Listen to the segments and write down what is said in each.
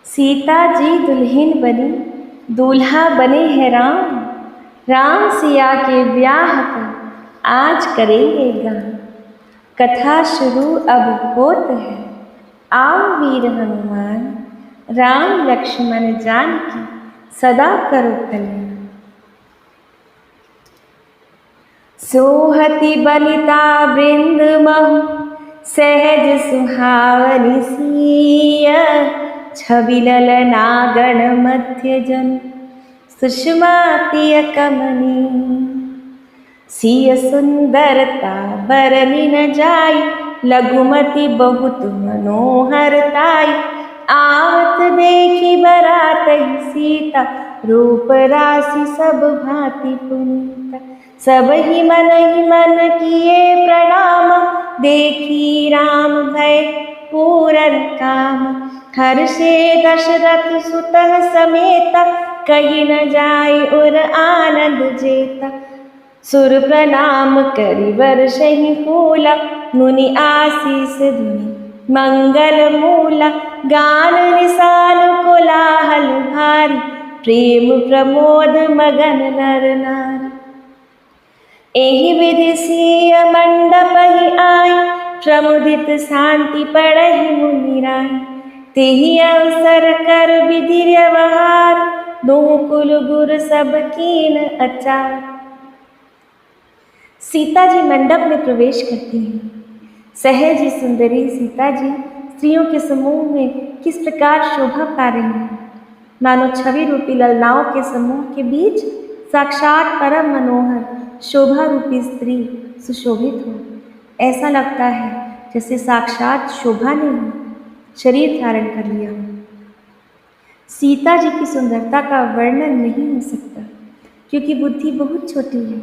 सीता जी दुल्हन बनी, दूल्हा बने हैं राम। राम सिया के ब्याह का आज करेंगे गान। कथा शुरू अब होत है, आओ वीर हनुमान। राम लक्ष्मण जानकी सदा करो कल्याण। सोहति बलिता वृंद महु, सहज सुहावनि सिय। छवि ललना गण मध्य जन, सुषमा तिय कमनी। सिय सुंदरता बरनि न जाई, लघुमति बहुत मनोहरताई। आवत देखी बरातहि सीता, रूप राशि सब भांति पुनीता। सब ही मन किए प्रणाम, देखी राम भय पूरन काम। हर्षे दशरथ सुतः समेता, कही न जाय उर आनंद जेता। सुर प्रणाम करि वर्षहि फूला, मुनि आशीष धुनि मंगल मूला। गान निसान कोलाहल भारी, प्रेम प्रमोद मगन नर नारी। एहि विधि सिय मंडप ही आय, प्रमुदित शांति पड़हि मुनि राय। तेहि अवसर कर विधि व्यवहार, दोहु कुल गुर सब कीन अचार। सीता जी मंडप में प्रवेश करती हैं। सहज सुंदरी सीता जी स्त्रियों के समूह में किस प्रकार शोभा पा रही हैं, मानो छवि रूपी ललनाओं के समूह के बीच साक्षात परम मनोहर शोभा रूपी स्त्री सुशोभित हो। ऐसा लगता है जैसे साक्षात शोभा ने शरीर धारण कर लिया हो। सीता जी की सुंदरता का वर्णन नहीं हो सकता, क्योंकि बुद्धि बहुत छोटी है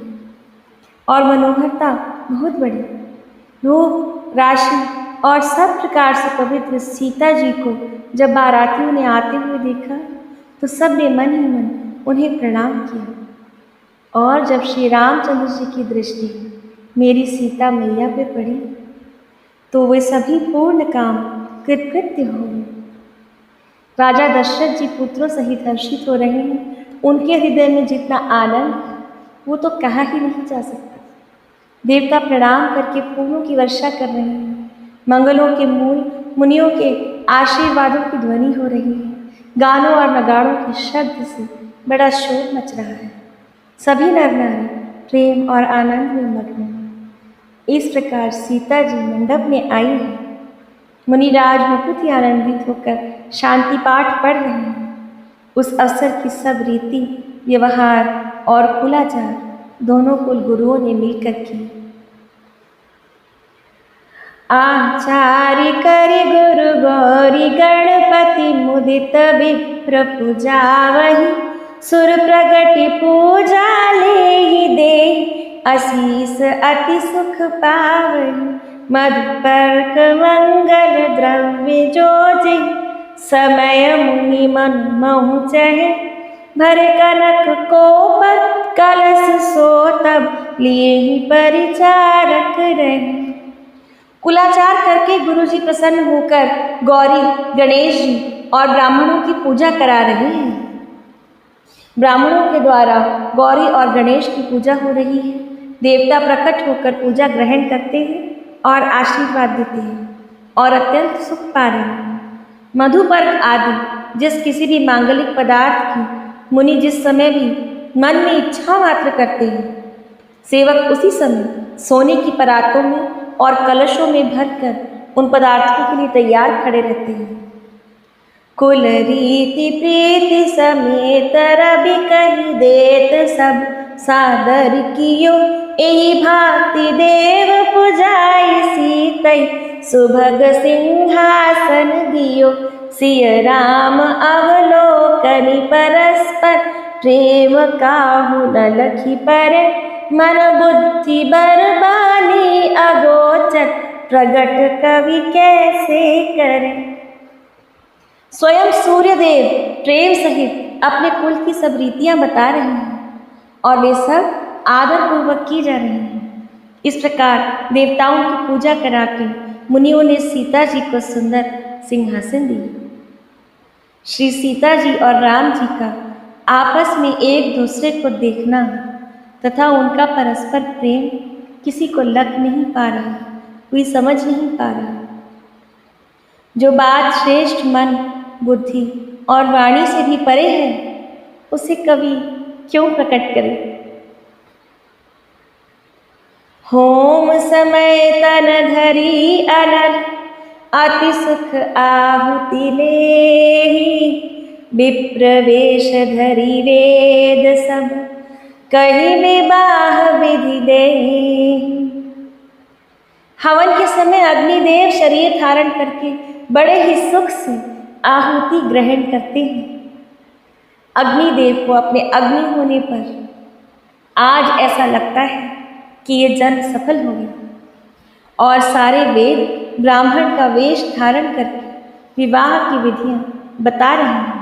और मनोहरता बहुत बड़ी। रूप राशि और सब प्रकार से पवित्र सीता जी को जब बारातियों ने आते हुए देखा, तो सब ने मन ही मन उन्हें प्रणाम किया। और जब श्री रामचंद्र जी की दृष्टि मेरी सीता मैया पे पड़ी, तो वे सभी पूर्ण काम कृतकृत्य हो गए। राजा दशरथ जी पुत्रों सहित हर्षित हो रहे हैं। उनके हृदय में जितना आनंद है, वो तो कहा ही नहीं जा सकता। देवता प्रणाम करके फूलों की वर्षा कर रहे हैं। मंगलों के मूल मुनियों के आशीर्वादों की ध्वनि हो रही है। गानों और नगाड़ों के शब्द से बड़ा शोर मच रहा है। सभी नर नारी प्रेम और आनंद में मग्न हैं। इस प्रकार सीता जी मंडप में आई है। मुनिराज बहुत ही आनंदित होकर शांति पाठ पढ़ रहे हैं। उस अवसर की सब रीति व्यवहार और कुलाचार दोनों कुल गुरुओं ने मिलकर की। आचार्य करि गुरु गौरी, गणपति मुदित विप्र पूजावहि। सुर प्रगति पूजा लेहि दे, आशीष अति सुख पावहि। मधुपर्क मंगल द्रव्य जोजि, समय मुनि मन महु चहे। भरे कनक कोपर कलश सो, तब लिए ही परिचारक रहे। कुलाचार करके गुरुजी प्रसन्न होकर गौरी गणेश जी और ब्राह्मणों की पूजा करा रहे हैं। ब्राह्मणों के द्वारा गौरी और गणेश की पूजा हो रही है। देवता प्रकट होकर पूजा ग्रहण करते हैं और आशीर्वाद देते हैं और अत्यंत सुख पा रहे हैं। मधुपर्क आदि जिस किसी भी मांगलिक पदार्थ की मुनि जिस समय भी मन में इच्छा मात्र करते हैं, सेवक उसी समय सोने की परातों में और कलशों में भरकर उन पदार्थों के लिए तैयार खड़े रहते हैं। कुल रीति प्रीति समेत रवि कहि देत, सब सादर कियो एहि भांति देव पुजाई। सीतै सुभग सिंहासन दियो, सिय राम अवलोकनि परस्पर। प्रेम काहू न लखी परे, मन बुद्धि बरबानी अगोचर। प्रगट कवि कैसे करे। स्वयं सूर्यदेव प्रेम सहित अपने कुल की सब रीतियां बता रहे हैं और वे सब आदर पूर्वक की जा रही हैं। इस प्रकार देवताओं की पूजा करा के मुनियों ने सीता जी को सुंदर सिंहासन दिया। श्री सीता जी और राम जी का आपस में एक दूसरे को देखना तथा उनका परस्पर प्रेम किसी को लग नहीं पा रहा, कोई समझ नहीं पा रहा। जो बात श्रेष्ठ मन, बुद्धि और वाणी से भी परे है, उसे कवि क्यों प्रकट करे। होम समय तन धरी अनल, अति सुख आहुति लेहि। विप्र वेश धरी वेद सब, कही विवाह विधि देहि। हवन के समय अग्निदेव शरीर धारण करके बड़े ही सुख से आहुति ग्रहण करते हैं। अग्निदेव को अपने अग्नि होने पर आज ऐसा लगता है कि ये जन्म सफल हो गया और सारे वेद ब्राह्मण का वेश धारण करके विवाह की विधियां बता रहे हैं।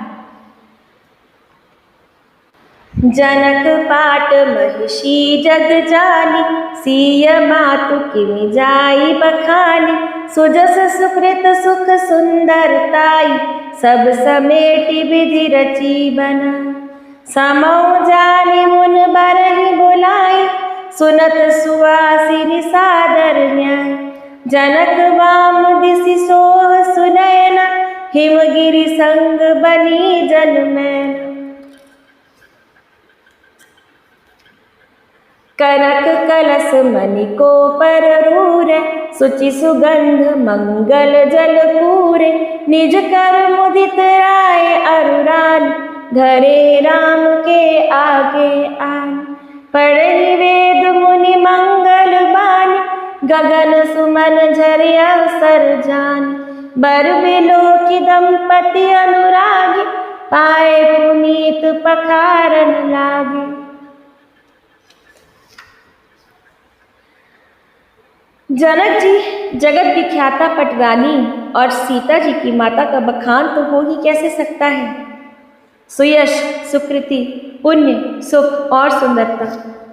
जनक पाट महिषी जग जानी, सिय मातु किमि जाई बखानी। सुजस सुकृत सुख सुंदरताई, सब समेटि विधि रची बना। समौ जानि मुन बरहि बुलाई, सुनत सुवासिनी सादर न्याय। जनक वाम दिसि सोह सुनयन, हिमगिरि संग बनी जनमैन। कनक कलश मणि को पर रूरे, सुचि सुगंध मंगल जल पूरे। निज कर मुदित राय अरुरान, धरे राम के आगे आन। पढ़ि वेद मुनि मंगल बानी, गगन सुमन झरि अवसर जान। बर बिलोकी दंपति अनुरागी, पाए पुनीत पखारन लागे। जनक जी जगत विख्याता पटरानी और सीता जी की माता का बखान तो हो ही कैसे सकता है। सुयश, सुकृति, पुण्य, सुख और सुंदरता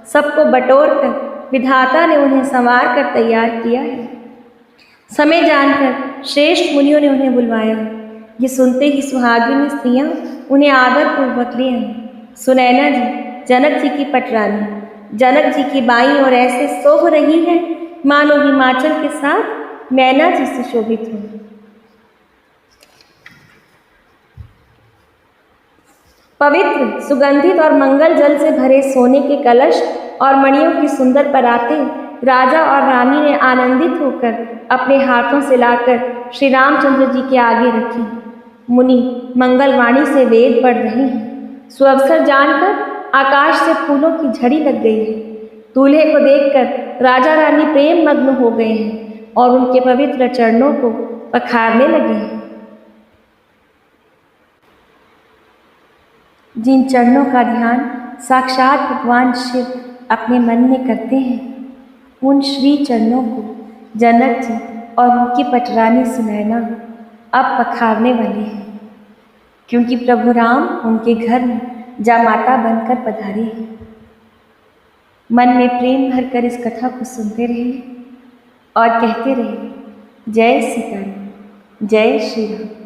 सबको बटोर कर विधाता ने उन्हें संवार कर तैयार किया है। समय जानकर श्रेष्ठ मुनियों ने उन्हें बुलवाया। ये सुनते ही सुहागिनी स्त्रियां उन्हें आदर पूर्वक ले आई। सुनैना जी जनक जी की पटरानी जनक जी की बाईं और ऐसे सोह रही है मानो हिमाचल के साथ मैना जी से शोभित हो। पवित्र, सुगंधित और मंगल जल से भरे सोने के कलश और मणियों की सुंदर परातें राजा और रानी ने आनंदित होकर अपने हाथों से लाकर श्री रामचंद्र जी के आगे रखी। मुनि मंगलवाणी से वेद पढ़ रहे हैं। सुअवसर जानकर आकाश से फूलों की झड़ी लग गई है। दूल्हे को देखकर राजा रानी प्रेम मग्न हो गए हैं और उनके पवित्र चरणों को पखारने लगे हैं। जिन चरणों का ध्यान साक्षात भगवान शिव अपने मन में करते हैं, उन श्री चरणों को जनक जी और उनकी पटरानी सुनैना अब पखारने वाले हैं, क्योंकि प्रभु राम उनके घर में जामाता बनकर पधारे हैं। मन में प्रेम भरकर इस कथा को सुनते रहे और कहते रहे, जय सीता राम, जय श्री राम।